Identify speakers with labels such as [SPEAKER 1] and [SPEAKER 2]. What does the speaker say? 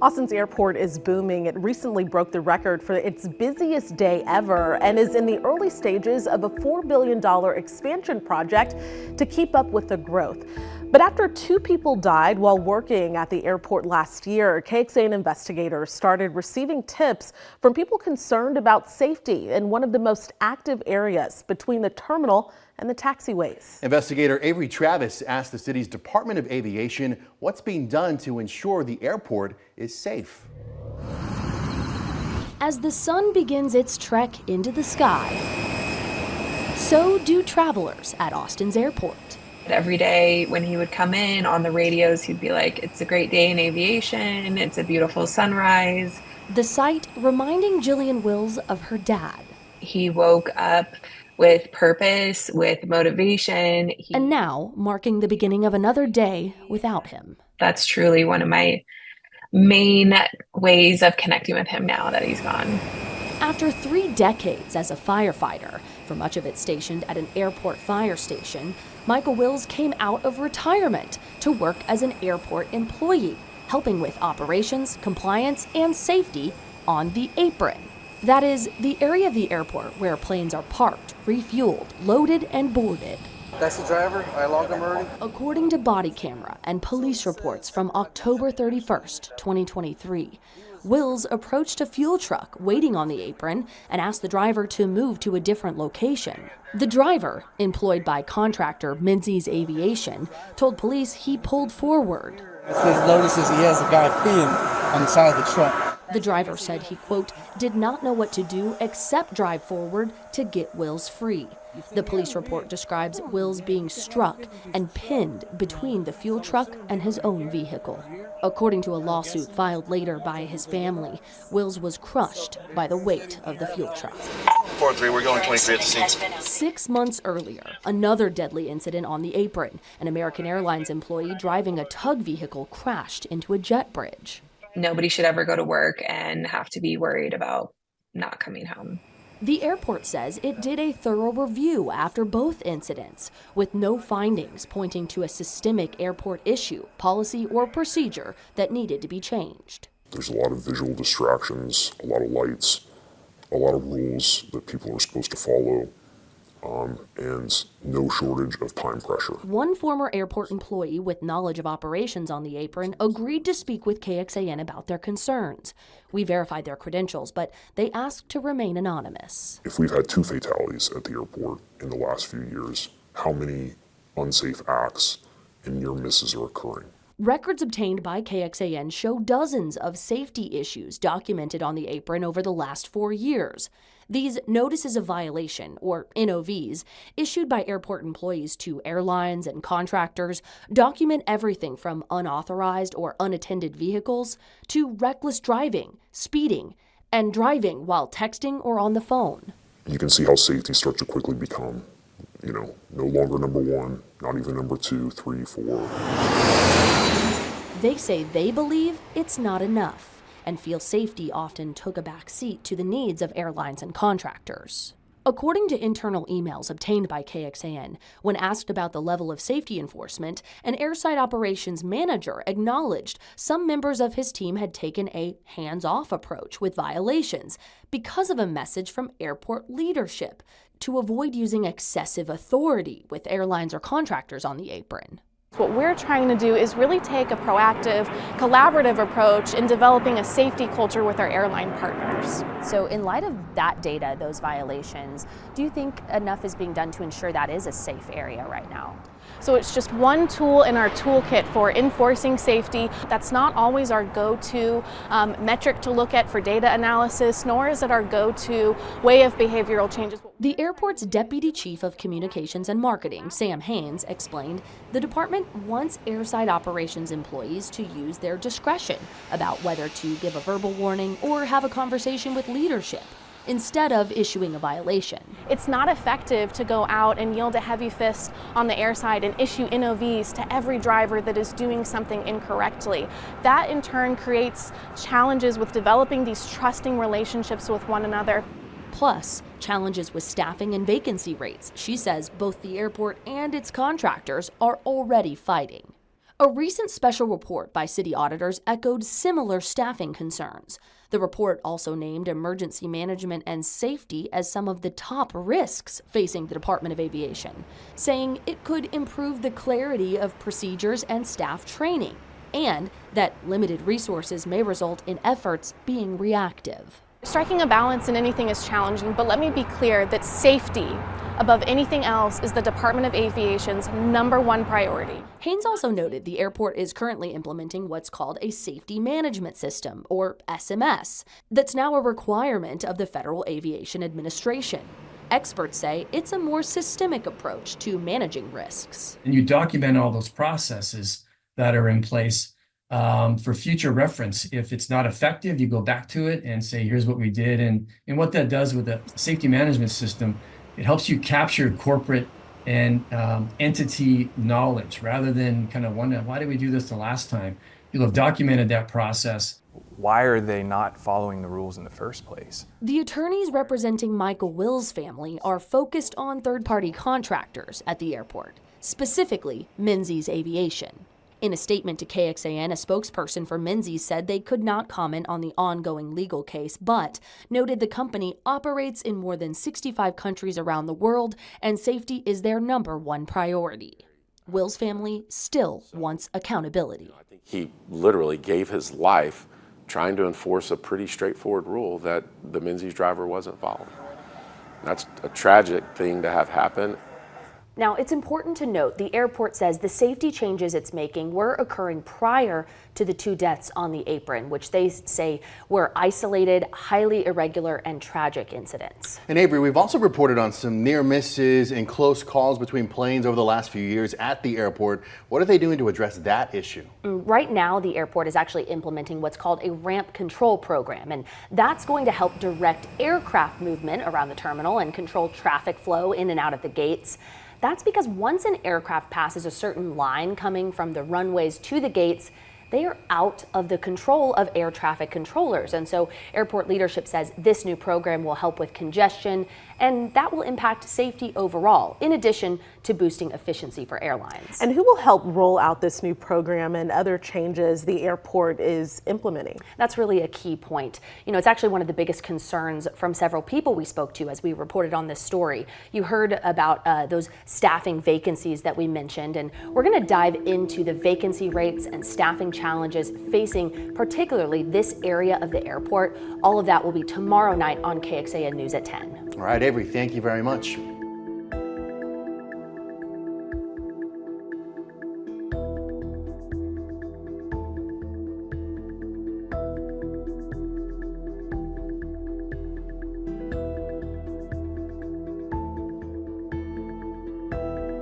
[SPEAKER 1] Austin's airport is booming. It recently broke the record for its busiest day ever and is in the early stages of a $4 billion expansion project to keep up with the growth. But after 2 people died while working at the airport last year, KXAN investigators started receiving tips from people concerned about safety in one of the most active areas between the terminal and the taxiways.
[SPEAKER 2] Investigator Avery Travis asked the city's Department of Aviation what's being done to ensure the airport is safe.
[SPEAKER 3] As the sun begins its trek into the sky, so do travelers at Austin's airport.
[SPEAKER 4] Every day when he would come in on the radios, he'd be like, "It's a great day in aviation. It's a beautiful sunrise."
[SPEAKER 3] The sight reminding Jillian Wills of her dad.
[SPEAKER 4] He woke up with purpose, with motivation.
[SPEAKER 3] And now marking the beginning of another day without him.
[SPEAKER 4] That's truly one of my main ways of connecting with him now that he's gone.
[SPEAKER 3] After 3 decades as a firefighter, for much of it stationed at an airport fire station, Michael Wills came out of retirement to work as an airport employee, helping with operations, compliance, and safety on the apron. That is, the area of the airport where planes are parked, refueled, loaded, and boarded.
[SPEAKER 5] That's the driver. I logged him already.
[SPEAKER 3] According to body camera and police reports from October 31st, 2023, Wills approached a fuel truck waiting on the apron and asked the driver to move to a different location. The driver, employed by contractor Menzies Aviation, told police he pulled forward.
[SPEAKER 5] It notices he has a guy peeing on the side of the truck.
[SPEAKER 3] The driver said he, quote, did not know what to do except drive forward to get Wills free. The police report describes Wills being struck and pinned between the fuel truck and his own vehicle. According to a lawsuit filed later by his family, Wills was crushed by the weight of the fuel truck.
[SPEAKER 6] 4-3, we're going 23 at the scene.
[SPEAKER 3] 6 months earlier, another deadly incident on the apron. An American Airlines employee driving a tug vehicle crashed into a jet bridge.
[SPEAKER 4] Nobody should ever go to work and have to be worried about not coming home.
[SPEAKER 3] The airport says it did a thorough review after both incidents, with no findings pointing to a systemic airport issue, policy, or procedure that needed to be changed.
[SPEAKER 7] There's a lot of visual distractions, a lot of lights, a lot of rules that people are supposed to follow, and no shortage of time pressure.
[SPEAKER 3] One former airport employee with knowledge of operations on the apron agreed to speak with KXAN about their concerns. We verified their credentials, but they asked to remain anonymous.
[SPEAKER 7] If we've had 2 fatalities at the airport in the last few years, how many unsafe acts and near misses are occurring?
[SPEAKER 3] Records obtained by KXAN show dozens of safety issues documented on the apron over the last 4 years. These notices of violation, or NOVs, issued by airport employees to airlines and contractors, document everything from unauthorized or unattended vehicles to reckless driving, speeding, and driving while texting or on the phone.
[SPEAKER 7] You can see how safety starts to quickly become, no longer number 1, not even number 2, 3, 4.
[SPEAKER 3] They say they believe it's not enough, and feel safety often took a back seat to the needs of airlines and contractors. According to internal emails obtained by KXAN, when asked about the level of safety enforcement, an airside operations manager acknowledged some members of his team had taken a hands-off approach with violations because of a message from airport leadership to avoid using excessive authority with airlines or contractors on the apron.
[SPEAKER 8] What we're trying to do is really take a proactive, collaborative approach in developing a safety culture with our airline partners.
[SPEAKER 9] So in light of that data, those violations, do you think enough is being done to ensure that is a safe area right now?
[SPEAKER 8] So it's just one tool in our toolkit for enforcing safety. That's not always our go-to metric to look at for data analysis, nor is it our go-to way of behavioral changes.
[SPEAKER 3] The airport's Deputy Chief of Communications and Marketing, Sam Haynes, explained the department wants airside operations employees to use their discretion about whether to give a verbal warning or have a conversation with leadership, instead of issuing a violation.
[SPEAKER 8] It's not effective to go out and yield a heavy fist on the airside and issue NOVs to every driver that is doing something incorrectly. That in turn creates challenges with developing these trusting relationships with one another.
[SPEAKER 3] Plus, challenges with staffing and vacancy rates. She says both the airport and its contractors are already fighting. A recent special report by city auditors echoed similar staffing concerns. The report also named emergency management and safety as some of the top risks facing the Department of Aviation, saying it could improve the clarity of procedures and staff training, and that limited resources may result in efforts being reactive.
[SPEAKER 8] Striking a balance in anything is challenging, but let me be clear that safety above anything else is the Department of Aviation's #1 priority.
[SPEAKER 3] Haynes also noted the airport is currently implementing what's called a safety management system, or SMS, that's now a requirement of the Federal Aviation Administration. Experts say it's a more systemic approach to managing risks.
[SPEAKER 10] And you document all those processes that are in place for future reference. If it's not effective, you go back to it and say, here's what we did. And what that does with the safety management system, it helps you capture corporate and entity knowledge rather than kind of wonder, why did we do this the last time? You'll have documented that process.
[SPEAKER 11] Why are they not following the rules in the first place?
[SPEAKER 3] The attorneys representing Michael Wills' family are focused on third-party contractors at the airport, specifically Menzies Aviation. In a statement to KXAN, a spokesperson for Menzies said they could not comment on the ongoing legal case, but noted the company operates in more than 65 countries around the world, and safety is their #1 priority. Will's family still wants accountability.
[SPEAKER 12] He literally gave his life trying to enforce a pretty straightforward rule that the Menzies driver wasn't following. That's a tragic thing to have happen.
[SPEAKER 9] Now, it's important to note the airport says the safety changes it's making were occurring prior to the 2 deaths on the apron, which they say were isolated, highly irregular, and tragic incidents.
[SPEAKER 2] And Avery, we've also reported on some near misses and close calls between planes over the last few years at the airport. What are they doing to address that issue?
[SPEAKER 9] Right now, the airport is actually implementing what's called a ramp control program, and that's going to help direct aircraft movement around the terminal and control traffic flow in and out of the gates. That's because once an aircraft passes a certain line coming from the runways to the gates, they are out of the control of air traffic controllers. And so airport leadership says this new program will help with congestion, and that will impact safety overall, in addition to boosting efficiency for airlines.
[SPEAKER 1] And who will help roll out this new program and other changes the airport is implementing?
[SPEAKER 9] That's really a key point. You know, it's actually one of the biggest concerns from several people we spoke to as we reported on this story. You heard about those staffing vacancies that we mentioned, and we're going to dive into the vacancy rates and staffing challenges facing particularly this area of the airport. All of that will be tomorrow night on KXAN News at 10.
[SPEAKER 2] All right, Avery, thank you very much.